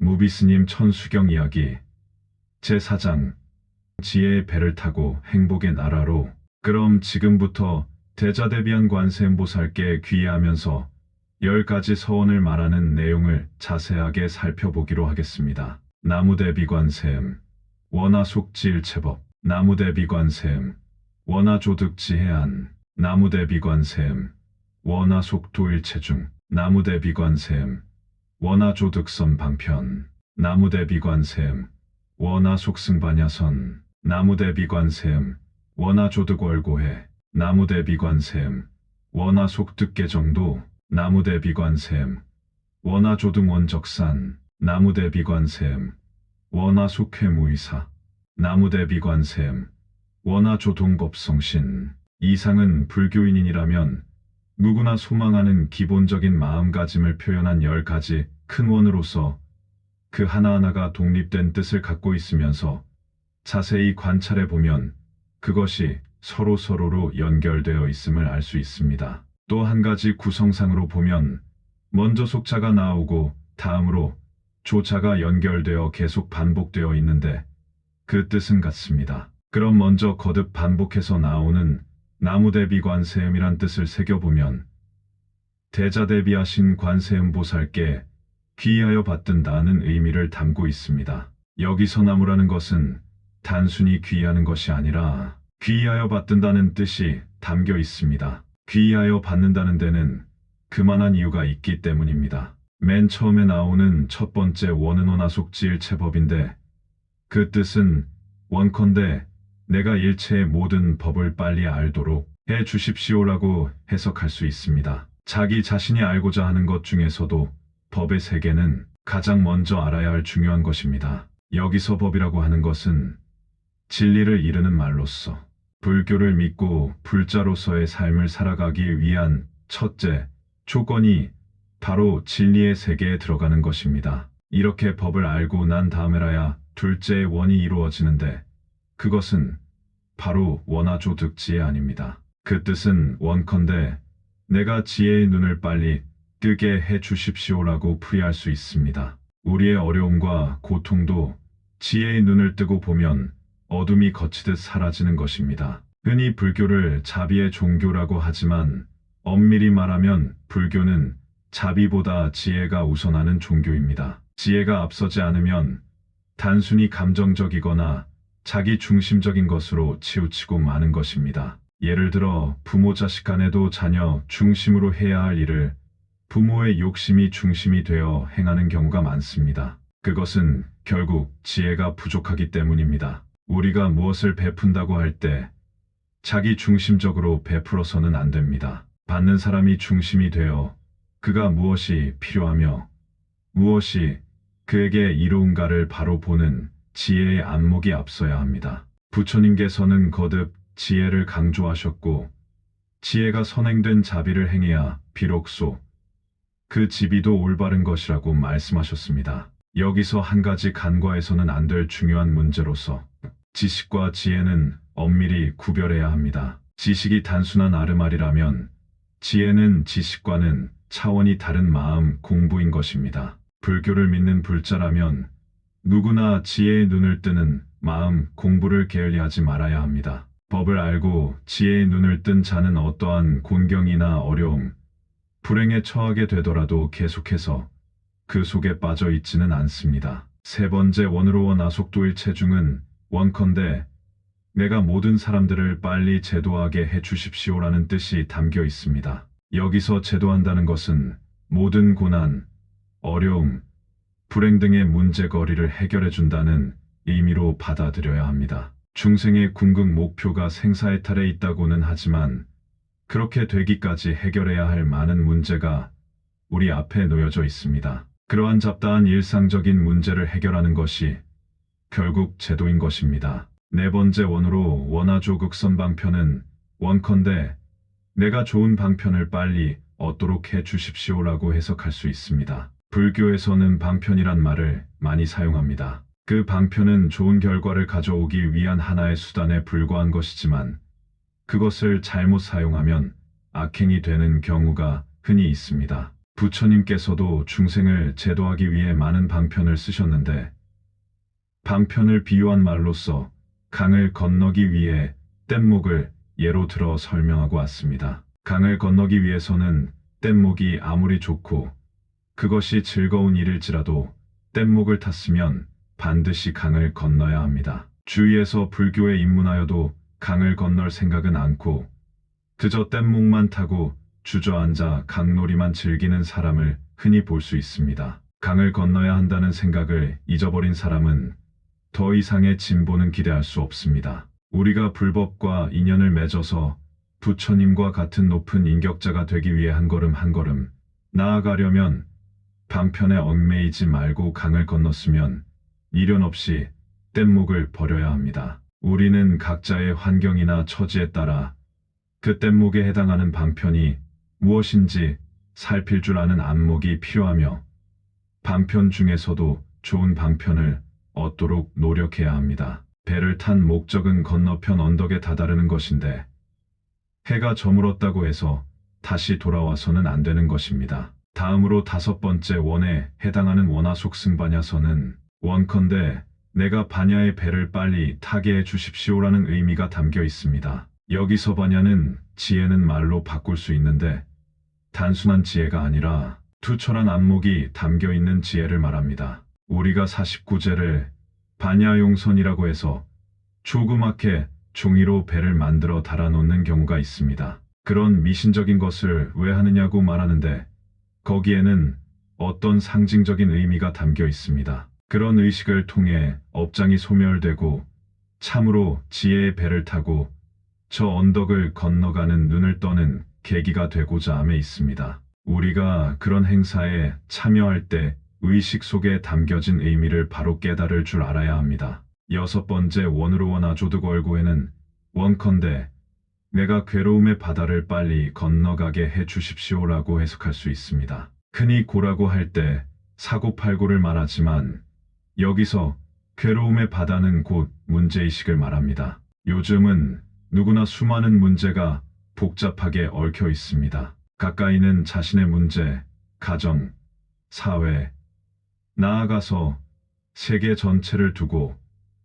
무비스님 천수경 이야기 제4장 지혜의 배를 타고 행복의 나라로. 그럼 지금부터 대자대비한 관세음보살께 귀의하면서 10가지 서원을 말하는 내용을 자세하게 살펴보기로 하겠습니다. 나무대비관세음 원하속지일체법. 나무대비관세음 원하조득지해안. 나무대비관세음 원하속도일체중. 나무대비관세음 원하조득선방편. 나무대비관세음 원하속승반야선. 나무대비관세음 원하조득월고해. 나무대비관세음 원하속득계정도. 나무대비관세음 원하조등원적산. 나무대비관세음 원하속회무이사. 나무대비관세음 원하조동법성신. 이상은 불교인이라면 누구나 소망하는 기본적인 마음가짐을 표현한 10가지 큰 원으로서 그 하나하나가 독립된 뜻을 갖고 있으면서 자세히 관찰해 보면 그것이 서로로 연결되어 있음을 알 수 있습니다. 또 한 가지 구성상으로 보면 먼저 속자가 나오고 다음으로 조자가 연결되어 계속 반복되어 있는데 그 뜻은 같습니다. 그럼 먼저 거듭 반복해서 나오는 나무대비관세음이란 뜻을 새겨보면 대자대비하신 관세음보살께 귀의하여 받든다는 의미를 담고 있습니다. 여기서 나무라는 것은 단순히 귀의하는 것이 아니라 귀의하여 받든다는 뜻이 담겨 있습니다. 귀의하여 받는다는 데는 그만한 이유가 있기 때문입니다. 맨 처음에 나오는 첫 번째 원은 원하속지일체법인데 그 뜻은 원컨대 내가 일체의 모든 법을 빨리 알도록 해 주십시오라고 해석할 수 있습니다. 자기 자신이 알고자 하는 것 중에서도 법의 세계는 가장 먼저 알아야 할 중요한 것입니다. 여기서 법이라고 하는 것은 진리를 이르는 말로서 불교를 믿고 불자로서의 삶을 살아가기 위한 첫째 조건이 바로 진리의 세계에 들어가는 것입니다. 이렇게 법을 알고 난 다음에라야 둘째의 원이 이루어지는데 그것은 바로 원하조득지혜 아닙니다. 그 뜻은 원컨대 내가 지혜의 눈을 빨리 뜨게 해 주십시오라고 풀이할 수 있습니다. 우리의 어려움과 고통도 지혜의 눈을 뜨고 보면 어둠이 거치듯 사라지는 것입니다. 흔히 불교를 자비의 종교라고 하지만 엄밀히 말하면 불교는 자비보다 지혜가 우선하는 종교입니다. 지혜가 앞서지 않으면 단순히 감정적이거나 자기 중심적인 것으로 치우치고 마는 것입니다. 예를 들어 부모 자식 간에도 자녀 중심으로 해야 할 일을 부모의 욕심이 중심이 되어 행하는 경우가 많습니다. 그것은 결국 지혜가 부족하기 때문입니다. 우리가 무엇을 베푼다고 할 때 자기 중심적으로 베풀어서는 안 됩니다. 받는 사람이 중심이 되어 그가 무엇이 필요하며 무엇이 그에게 이로운가를 바로 보는 지혜의 안목이 앞서야 합니다. 부처님께서는 거듭 지혜를 강조하셨고 지혜가 선행된 자비를 행해야 비로소 그 지비도 올바른 것이라고 말씀하셨습니다. 여기서 한 가지 간과해서는 안 될 중요한 문제로서 지식과 지혜는 엄밀히 구별해야 합니다. 지식이 단순한 아르말이라면 지혜는 지식과는 차원이 다른 마음 공부인 것입니다. 불교를 믿는 불자라면 누구나 지혜의 눈을 뜨는 마음 공부를 게을리하지 말아야 합니다. 법을 알고 지혜의 눈을 뜬 자는 어떠한 곤경이나 어려움, 불행에 처하게 되더라도 계속해서 그 속에 빠져 있지는 않습니다. 세 번째 원으로 원하속도일체중은 원컨대 내가 모든 사람들을 빨리 제도하게 해 주십시오라는 뜻이 담겨 있습니다. 여기서 제도한다는 것은 모든 고난, 어려움, 불행 등의 문제거리를 해결해 준다는 의미로 받아들여야 합니다. 중생의 궁극 목표가 생사해탈에 있다고는 하지만 그렇게 되기까지 해결해야 할 많은 문제가 우리 앞에 놓여져 있습니다. 그러한 잡다한 일상적인 문제를 해결하는 것이 결국 제도인 것입니다. 네 번째 원으로 원하조극선방편은 원컨대 내가 좋은 방편을 빨리 얻도록 해 주십시오라고 해석할 수 있습니다. 불교에서는 방편이란 말을 많이 사용합니다. 그 방편은 좋은 결과를 가져오기 위한 하나의 수단에 불과한 것이지만 그것을 잘못 사용하면 악행이 되는 경우가 흔히 있습니다. 부처님께서도 중생을 제도하기 위해 많은 방편을 쓰셨는데 방편을 비유한 말로써 강을 건너기 위해 뗏목을 예로 들어 설명하고 왔습니다. 강을 건너기 위해서는 뗏목이 아무리 좋고 그것이 즐거운 일일지라도 뗏목을 탔으면 반드시 강을 건너야 합니다. 주위에서 불교에 입문하여도 강을 건널 생각은 않고 그저 뗏목만 타고 주저앉아 강놀이만 즐기는 사람을 흔히 볼 수 있습니다. 강을 건너야 한다는 생각을 잊어버린 사람은 더 이상의 진보는 기대할 수 없습니다. 우리가 불법과 인연을 맺어서 부처님과 같은 높은 인격자가 되기 위해 한 걸음 한 걸음 나아가려면 방편에 얽매이지 말고 강을 건넜으면 미련 없이 뗏목을 버려야 합니다. 우리는 각자의 환경이나 처지에 따라 그 뗏목에 해당하는 방편이 무엇인지 살필 줄 아는 안목이 필요하며 방편 중에서도 좋은 방편을 얻도록 노력해야 합니다. 배를 탄 목적은 건너편 언덕에 다다르는 것인데 해가 저물었다고 해서 다시 돌아와서는 안 되는 것입니다. 다음으로 5번째 원에 해당하는 원하속 승반야서는 원컨대 내가 반야의 배를 빨리 타게 해 주십시오라는 의미가 담겨 있습니다. 여기서 반야는 지혜는 말로 바꿀 수 있는데 단순한 지혜가 아니라 투철한 안목이 담겨 있는 지혜를 말합니다. 우리가 49제를 반야용선이라고 해서 조그맣게 종이로 배를 만들어 달아놓는 경우가 있습니다. 그런 미신적인 것을 왜 하느냐고 말하는데 거기에는 어떤 상징적인 의미가 담겨 있습니다. 그런 의식을 통해 업장이 소멸되고 참으로 지혜의 배를 타고 저 언덕을 건너가는 눈을 떠는 계기가 되고자 함에 있습니다. 우리가 그런 행사에 참여할 때 의식 속에 담겨진 의미를 바로 깨달을 줄 알아야 합니다. 6번째 원으로 원하조득 월고에는 원컨대 내가 괴로움의 바다를 빨리 건너가게 해 주십시오라고 해석할 수 있습니다. 흔히 고라고 할 때 사고팔고를 말하지만 여기서 괴로움의 바다는 곧 문제의식을 말합니다. 요즘은 누구나 수많은 문제가 복잡하게 얽혀 있습니다. 가까이는 자신의 문제, 가정, 사회, 나아가서 세계 전체를 두고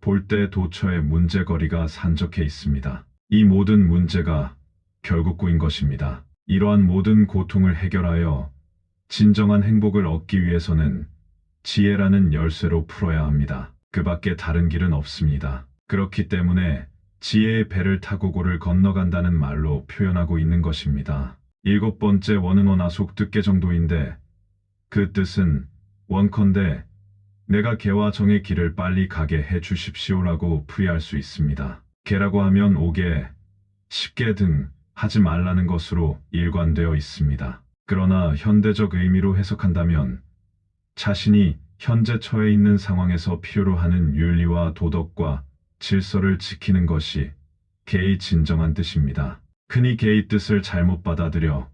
볼 때 도처에 문제거리가 산적해 있습니다. 이 모든 문제가 결국 꼬인 것입니다. 이러한 모든 고통을 해결하여 진정한 행복을 얻기 위해서는 지혜라는 열쇠로 풀어야 합니다. 그 밖에 다른 길은 없습니다. 그렇기 때문에 지혜의 배를 타고 고를 건너간다는 말로 표현하고 있는 것입니다. 7번째 원은 원하속 뜻계 정도인데 그 뜻은 원컨대 내가 개와 정의 길을 빨리 가게 해 주십시오라고 풀이할 수 있습니다. 개라고 하면 오개, 십계 등 하지 말라는 것으로 일관되어 있습니다. 그러나 현대적 의미로 해석한다면 자신이 현재 처해 있는 상황에서 필요로 하는 윤리와 도덕과 질서를 지키는 것이 개의 진정한 뜻입니다. 흔히 개의 뜻을 잘못 받아들여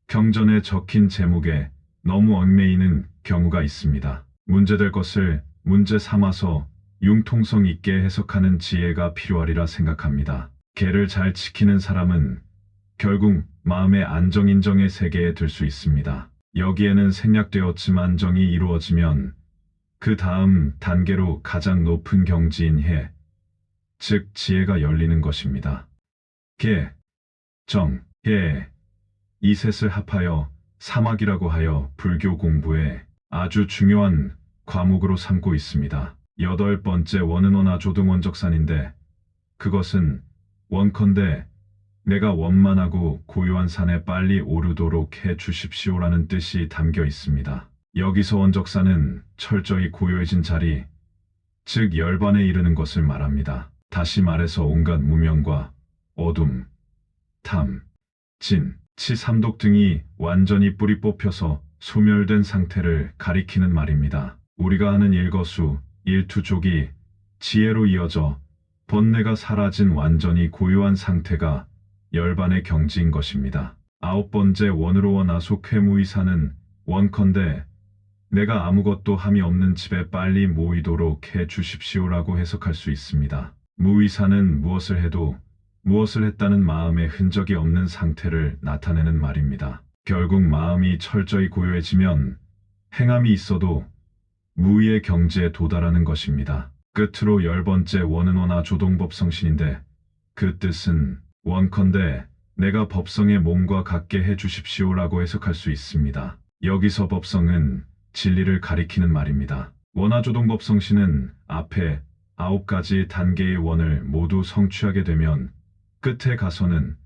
경전에 적힌 제목에 너무 얽매이는 경우가 있습니다. 문제될 것을 문제 삼아서 융통성 있게 해석하는 지혜가 필요하리라 생각합니다. 개를 잘 지키는 사람은 결국 마음의 안정인정의 세계에 들 수 있습니다. 여기에는 생략되었지만 정이 이루어지면 그 다음 단계로 가장 높은 경지인 해, 즉 지혜가 열리는 것입니다. 개, 정, 해, 이 셋을 합하여 사막이라고 하여 불교 공부에 아주 중요한 과목으로 삼고 있습니다. 8번째 원은 원하조등 원적산인데 그것은 원컨대 내가 원만하고 고요한 산에 빨리 오르도록 해 주십시오라는 뜻이 담겨 있습니다. 여기서 원적산은 철저히 고요해진 자리, 즉 열반에 이르는 것을 말합니다. 다시 말해서 온갖 무명과 어둠, 탐, 진, 치 삼독 등이 완전히 뿌리 뽑혀서 소멸된 상태를 가리키는 말입니다. 우리가 하는 일거수, 일투족이 지혜로 이어져 번뇌가 사라진 완전히 고요한 상태가 열반의 경지인 것입니다. 9번째 원으로 원하속 회무이사는 원컨대 내가 아무것도 함이 없는 집에 빨리 모이도록 해 주십시오라고 해석할 수 있습니다. 무의사는 무엇을 해도 무엇을 했다는 마음의 흔적이 없는 상태를 나타내는 말입니다. 결국 마음이 철저히 고요해지면 행함이 있어도 무의의 경지에 도달하는 것입니다. 끝으로 10번째 원은 원하 조동법성신인데 그 뜻은 원컨대 내가 법성의 몸과 같게 해 주십시오라고 해석할 수 있습니다. 여기서 법성은 진리를 가리키는 말입니다. 원하조동법성신은 앞에 9가지 단계의 원을 모두 성취하게 되면 끝에 가서는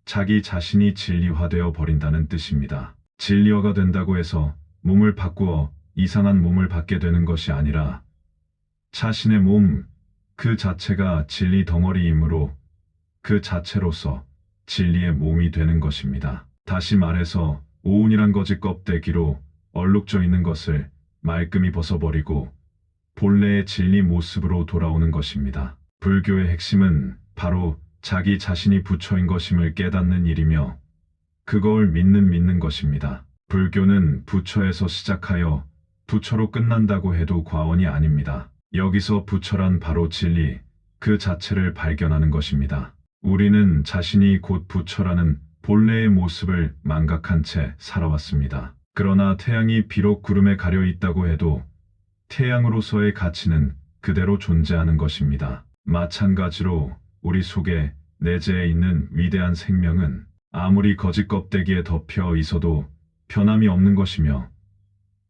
자기 자신이 진리화되어 버린다는 뜻입니다. 진리화가 된다고 해서 몸을 바꾸어 이상한 몸을 받게 되는 것이 아니라 자신의 몸 그 자체가 진리 덩어리이므로 그 자체로서 진리의 몸이 되는 것입니다. 다시 말해서 오운이란 거짓 껍데기로 얼룩져 있는 것을 말끔히 벗어버리고 본래의 진리 모습으로 돌아오는 것입니다. 불교의 핵심은 바로 자기 자신이 부처인 것임을 깨닫는 일이며 그걸 믿는 것입니다. 불교는 부처에서 시작하여 부처로 끝난다고 해도 과언이 아닙니다. 여기서 부처란 바로 진리 그 자체를 발견하는 것입니다. 우리는 자신이 곧 부처라는 본래의 모습을 망각한 채 살아왔습니다. 그러나 태양이 비록 구름에 가려 있다고 해도 태양으로서의 가치는 그대로 존재하는 것입니다. 마찬가지로 우리 속에 내재해 있는 위대한 생명은 아무리 거짓 껍데기에 덮여 있어도 변함이 없는 것이며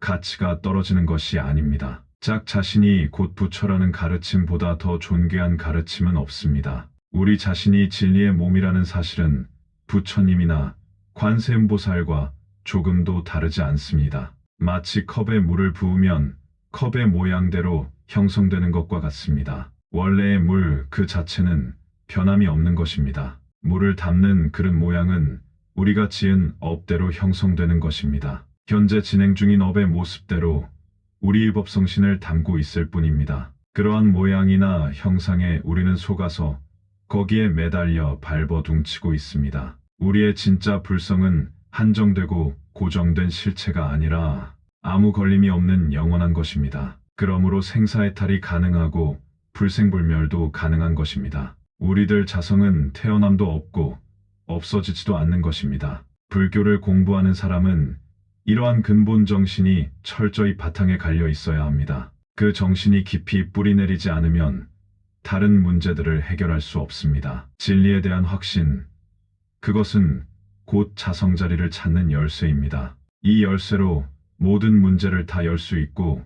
가치가 떨어지는 것이 아닙니다. 자신이 곧 부처라는 가르침보다 더 존귀한 가르침은 없습니다. 우리 자신이 진리의 몸이라는 사실은 부처님이나 관세음보살과 조금도 다르지 않습니다. 마치 컵에 물을 부으면 컵의 모양대로 형성되는 것과 같습니다. 원래의 물 그 자체는 변함이 없는 것입니다. 물을 담는 그릇 모양은 우리가 지은 업대로 형성되는 것입니다. 현재 진행 중인 업의 모습대로 우리의 법성신을 담고 있을 뿐입니다. 그러한 모양이나 형상에 우리는 속아서 거기에 매달려 발버둥치고 있습니다. 우리의 진짜 불성은 한정되고 고정된 실체가 아니라 아무 걸림이 없는 영원한 것입니다. 그러므로 생사해탈이 가능하고 불생불멸도 가능한 것입니다. 우리들 자성은 태어남도 없고 없어지지도 않는 것입니다. 불교를 공부하는 사람은 이러한 근본 정신이 철저히 바탕에 갈려 있어야 합니다. 그 정신이 깊이 뿌리내리지 않으면 다른 문제들을 해결할 수 없습니다. 진리에 대한 확신, 그것은 곧 자성자리를 찾는 열쇠입니다. 이 열쇠로 모든 문제를 다 열 수 있고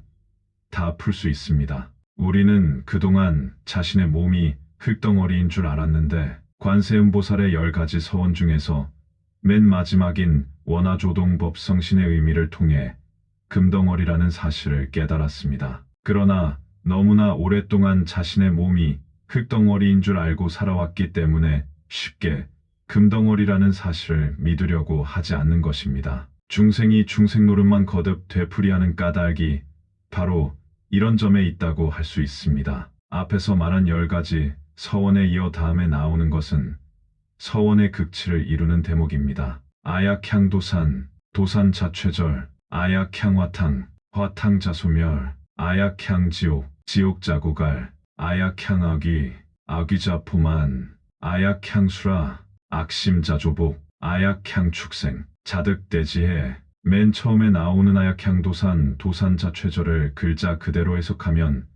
다 풀 수 있습니다. 우리는 그동안 자신의 몸이 흙덩어리인 줄 알았는데 관세음보살의 10가지 서원 중에서 맨 마지막인 원하조동법성신의 의미를 통해 금덩어리라는 사실을 깨달았습니다. 그러나 너무나 오랫동안 자신의 몸이 흙덩어리인 줄 알고 살아왔기 때문에 쉽게 금덩어리라는 사실을 믿으려고 하지 않는 것입니다. 중생이 중생 노릇만 거듭 되풀이하는 까닭이 바로 이런 점에 있다고 할 수 있습니다. 앞에서 말한 10가지 서원에 이어 다음에 나오는 것은 서원의 극치를 이루는 대목입니다. 아약향도산, 도산자최절, 아약향화탕, 화탕자소멸, 아약향지옥, 지옥자고갈, 아약향악귀, 악귀자포만, 아약향수라, 악심자조복, 아약향축생, 자득대지해. 맨 처음에 나오는 아약향도산, 도산자최절을 글자 그대로 해석하면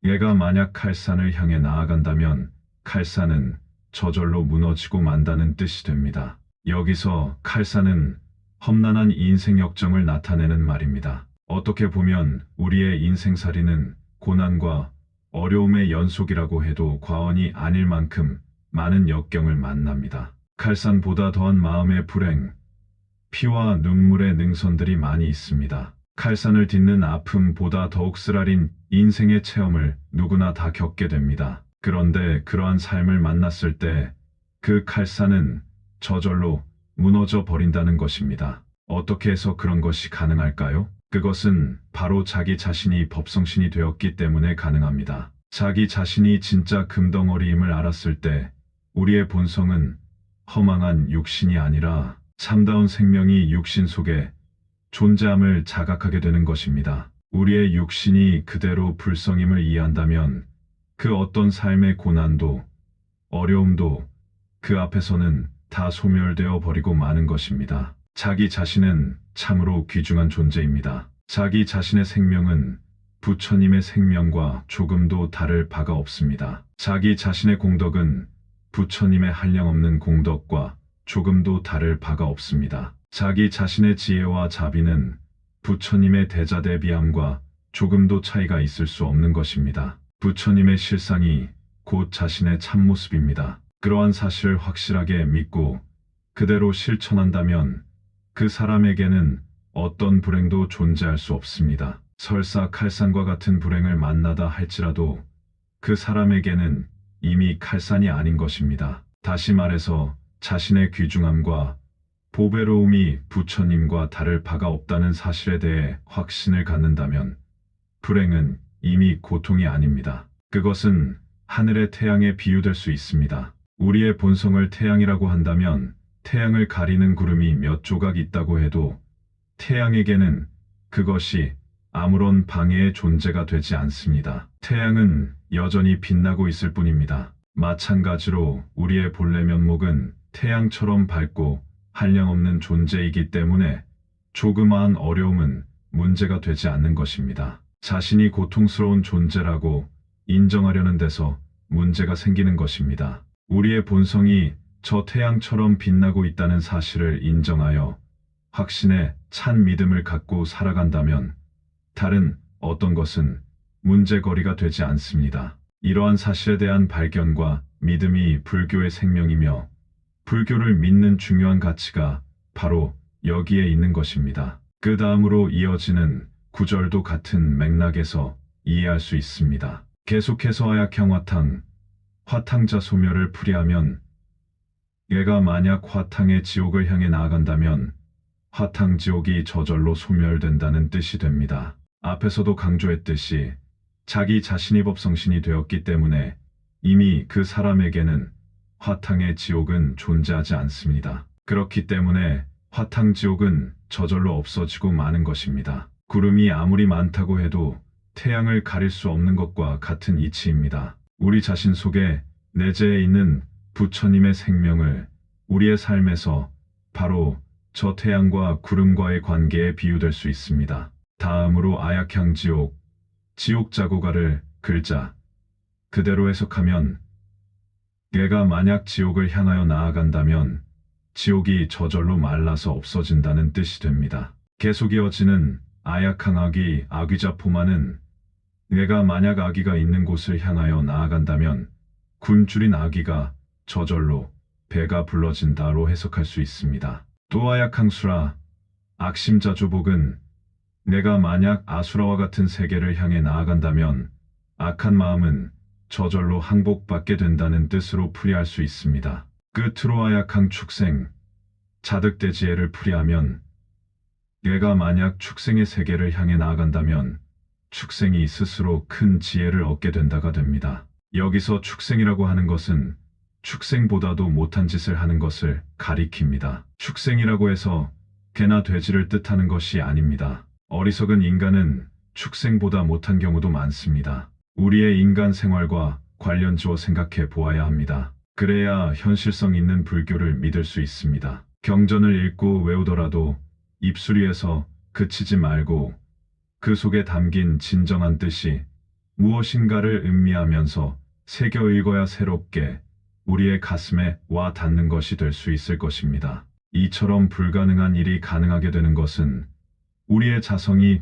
얘가 만약 칼산을 향해 나아간다면 칼산은 저절로 무너지고 만다는 뜻이 됩니다. 여기서 칼산은 험난한 인생 역정을 나타내는 말입니다. 어떻게 보면 우리의 인생살이는 고난과 어려움의 연속이라고 해도 과언이 아닐 만큼 많은 역경을 만납니다. 칼산보다 더한 마음의 불행, 피와 눈물의 능선들이 많이 있습니다. 칼산을 딛는 아픔보다 더욱 쓰라린 인생의 체험을 누구나 다 겪게 됩니다. 그런데 그러한 삶을 만났을 때 그 칼산은 저절로 무너져 버린다는 것입니다. 어떻게 해서 그런 것이 가능할까요? 그것은 바로 자기 자신이 법성신이 되었기 때문에 가능합니다. 자기 자신이 진짜 금덩어리임을 알았을 때 우리의 본성은 허망한 육신이 아니라 참다운 생명이 육신 속에 존재함을 자각하게 되는 것입니다. 우리의 육신이 그대로 불성임을 이해한다면 그 어떤 삶의 고난도 어려움도 그 앞에서는 다 소멸되어 버리고 마는 것입니다. 자기 자신은 참으로 귀중한 존재입니다. 자기 자신의 생명은 부처님의 생명과 조금도 다를 바가 없습니다. 자기 자신의 공덕은 부처님의 한량없는 공덕과 조금도 다를 바가 없습니다. 자기 자신의 지혜와 자비는 부처님의 대자대비함과 조금도 차이가 있을 수 없는 것입니다. 부처님의 실상이 곧 자신의 참모습입니다. 그러한 사실을 확실하게 믿고 그대로 실천한다면 그 사람에게는 어떤 불행도 존재할 수 없습니다. 설사 칼산과 같은 불행을 만나다 할지라도 그 사람에게는 이미 칼산이 아닌 것입니다. 다시 말해서 자신의 귀중함과 보배로움이 부처님과 다를 바가 없다는 사실에 대해 확신을 갖는다면 불행은 이미 고통이 아닙니다. 그것은 하늘의 태양에 비유될 수 있습니다. 우리의 본성을 태양이라고 한다면 태양을 가리는 구름이 몇 조각 있다고 해도 태양에게는 그것이 아무런 방해의 존재가 되지 않습니다. 태양은 여전히 빛나고 있을 뿐입니다. 마찬가지로 우리의 본래 면목은 태양처럼 밝고 한량없는 존재이기 때문에 조그마한 어려움은 문제가 되지 않는 것입니다. 자신이 고통스러운 존재라고 인정하려는 데서 문제가 생기는 것입니다. 우리의 본성이 저 태양처럼 빛나고 있다는 사실을 인정하여 확신에 찬 믿음을 갖고 살아간다면 다른 어떤 것은 문제거리가 되지 않습니다. 이러한 사실에 대한 발견과 믿음이 불교의 생명이며 불교를 믿는 중요한 가치가 바로 여기에 있는 것입니다. 그 다음으로 이어지는 구절도 같은 맥락에서 이해할 수 있습니다. 계속해서 아약향 화탕자 소멸을 풀이하면 얘가 만약 화탕의 지옥을 향해 나아간다면 화탕지옥이 저절로 소멸된다는 뜻이 됩니다. 앞에서도 강조했듯이 자기 자신이 법성신이 되었기 때문에 이미 그 사람에게는 화탕의 지옥은 존재하지 않습니다. 그렇기 때문에 화탕지옥은 저절로 없어지고 마는 것입니다. 구름이 아무리 많다고 해도 태양을 가릴 수 없는 것과 같은 이치입니다. 우리 자신 속에 내재해 있는 부처님의 생명을 우리의 삶에서 바로 저 태양과 구름과의 관계에 비유될 수 있습니다. 다음으로 아약향 지옥 자고가를 글자 그대로 해석하면 얘가 만약 지옥을 향하여 나아간다면 지옥이 저절로 말라서 없어진다는 뜻이 됩니다. 계속 이어지는 아약향 아귀자 포마는 얘가 만약 아기가 있는 곳을 향하여 나아간다면 굶주린 아기가 저절로 배가 불러진다로 해석할 수 있습니다. 또 아약향 수라 악심자조복은 내가 만약 아수라와 같은 세계를 향해 나아간다면 악한 마음은 저절로 항복받게 된다는 뜻으로 풀이할 수 있습니다. 끝으로 아약향 축생 자득대지혜를 풀이하면 얘가 만약 축생의 세계를 향해 나아간다면 축생이 스스로 큰 지혜를 얻게 된다가 됩니다. 여기서 축생이라고 하는 것은 축생보다도 못한 짓을 하는 것을 가리킵니다. 축생이라고 해서 개나 돼지를 뜻하는 것이 아닙니다. 어리석은 인간은 축생보다 못한 경우도 많습니다. 우리의 인간 생활과 관련지어 생각해 보아야 합니다. 그래야 현실성 있는 불교를 믿을 수 있습니다. 경전을 읽고 외우더라도 입술 위에서 그치지 말고 그 속에 담긴 진정한 뜻이 무엇인가를 음미하면서 새겨 읽어야 새롭게 우리의 가슴에 와 닿는 것이 될 수 있을 것입니다. 이처럼 불가능한 일이 가능하게 되는 것은 우리의 자성이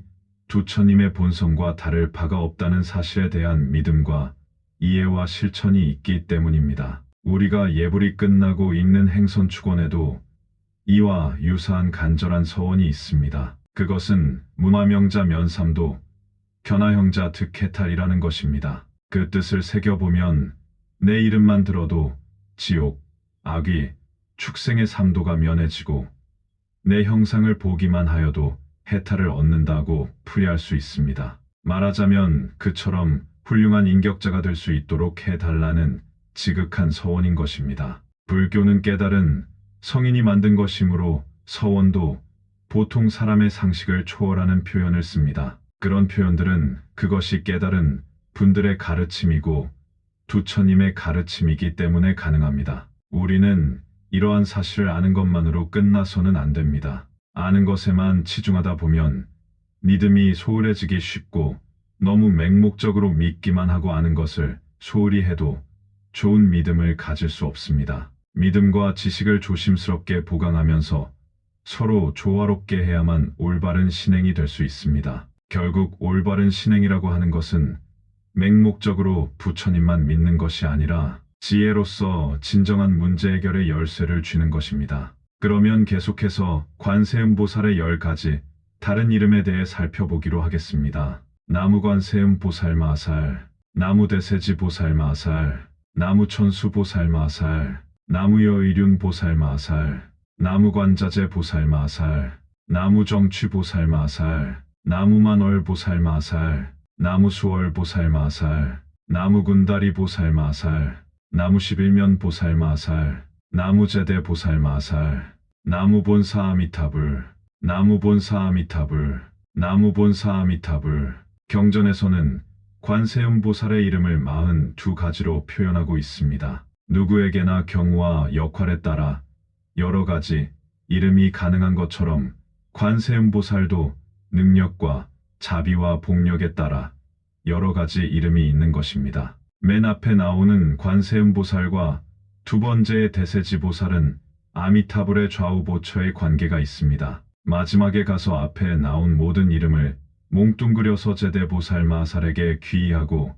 부처님의 본성과 다를 바가 없다는 사실에 대한 믿음과 이해와 실천이 있기 때문입니다. 우리가 예불이 끝나고 읽는 행선축원에도 이와 유사한 간절한 서원이 있습니다. 그것은 문화명자 면삼도 견하형자 득해탈이라는 것입니다. 그 뜻을 새겨보면 내 이름만 들어도 지옥, 악귀, 축생의 삼도가 면해지고 내 형상을 보기만 하여도 해탈을 얻는다고 풀이할 수 있습니다. 말하자면 그처럼 훌륭한 인격자가 될 수 있도록 해달라는 지극한 서원인 것입니다. 불교는 깨달은 성인이 만든 것이므로 서원도 보통 사람의 상식을 초월하는 표현을 씁니다. 그런 표현들은 그것이 깨달은 분들의 가르침이고 부처님의 가르침이기 때문에 가능합니다. 우리는 이러한 사실을 아는 것만으로 끝나서는 안 됩니다. 아는 것에만 치중하다 보면 믿음이 소홀해지기 쉽고 너무 맹목적으로 믿기만 하고 아는 것을 소홀히 해도 좋은 믿음을 가질 수 없습니다. 믿음과 지식을 조심스럽게 보강하면서 서로 조화롭게 해야만 올바른 신행이 될 수 있습니다. 결국 올바른 신행이라고 하는 것은 맹목적으로 부처님만 믿는 것이 아니라 지혜로서 진정한 문제 해결의 열쇠를 쥐는 것입니다. 그러면 계속해서 관세음보살의 10가지 다른 이름에 대해 살펴보기로 하겠습니다. 나무관세음보살마살, 나무대세지보살마살, 나무천수보살마살, 나무여의륜보살마살, 나무관자재보살마살, 나무정취보살마살, 나무만월보살마살, 나무수월보살마살, 나무군다리보살마살, 나무십일면보살마살, 나무제대보살마살, 나무본사아미타불, 나무본사아미타불, 나무본사아미타불. 경전에서는 관세음보살의 이름을 42가지로 표현하고 있습니다. 누구에게나 경우와 역할에 따라 여러 가지 이름이 가능한 것처럼 관세음보살도 능력과 자비와 복력에 따라 여러 가지 이름이 있는 것입니다. 맨 앞에 나오는 관세음보살과 두 번째의 대세지보살은 아미타불의 좌우보처의 관계가 있습니다. 마지막에 가서 앞에 나온 모든 이름을 몽뚱그려서 제대보살마살에게 귀의하고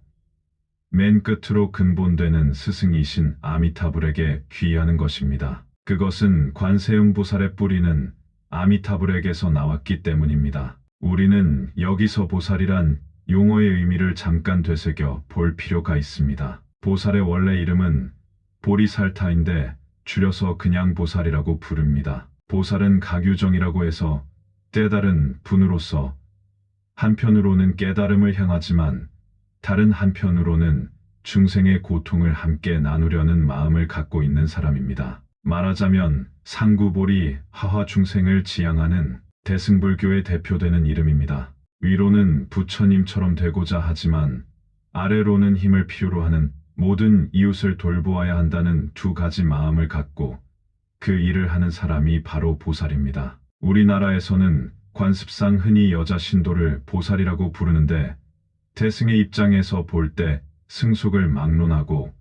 맨 끝으로 근본되는 스승이신 아미타불에게 귀의하는 것입니다. 그것은 관세음보살의 뿌리는 아미타불에게서 나왔기 때문입니다. 우리는 여기서 보살이란 용어의 의미를 잠깐 되새겨 볼 필요가 있습니다. 보살의 원래 이름은 보리살타인데 줄여서 그냥 보살이라고 부릅니다. 보살은 가규정이라고 해서 때다른 분으로서 한편으로는 깨달음을 향하지만 다른 한편으로는 중생의 고통을 함께 나누려는 마음을 갖고 있는 사람입니다. 말하자면 상구보리 하화중생을 지향하는 대승불교의 대표되는 이름입니다. 위로는 부처님처럼 되고자 하지만 아래로는 힘을 필요로 하는 모든 이웃을 돌보아야 한다는 두 가지 마음을 갖고 그 일을 하는 사람이 바로 보살입니다. 우리나라에서는 관습상 흔히 여자 신도를 보살이라고 부르는데 대승의 입장에서 볼 때 승속을 막론하고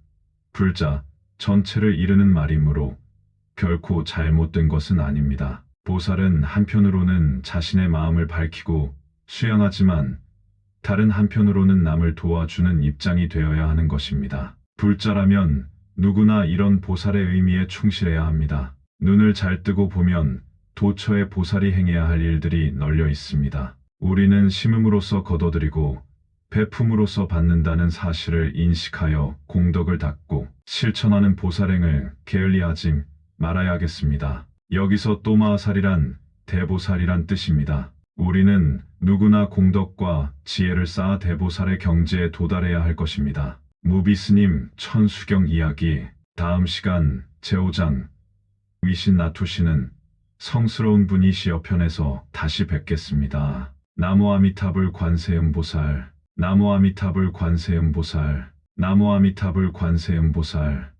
불자 전체를 이르는 말이므로 결코 잘못된 것은 아닙니다. 보살은 한편으로는 자신의 마음을 밝히고 수양하지만 다른 한편으로는 남을 도와주는 입장이 되어야 하는 것입니다. 불자라면 누구나 이런 보살의 의미에 충실해야 합니다. 눈을 잘 뜨고 보면 도처에 보살이 행해야 할 일들이 널려 있습니다. 우리는 심음으로써 거둬들이고 베품으로써 받는다는 사실을 인식하여 공덕을 닦고 실천하는 보살행을 게을리하지 말아야 하겠습니다. 여기서 또마살이란 대보살이란 뜻입니다. 우리는 누구나 공덕과 지혜를 쌓아 대보살의 경지에 도달해야 할 것입니다. 무비스님 천수경 이야기 다음 시간 제5장 위신 나투시는 성스러운 분이시여 편에서 다시 뵙겠습니다. 나무 아미타불 관세음보살, 나무 아미타불 관세음보살, 나무 아미타불 관세음보살.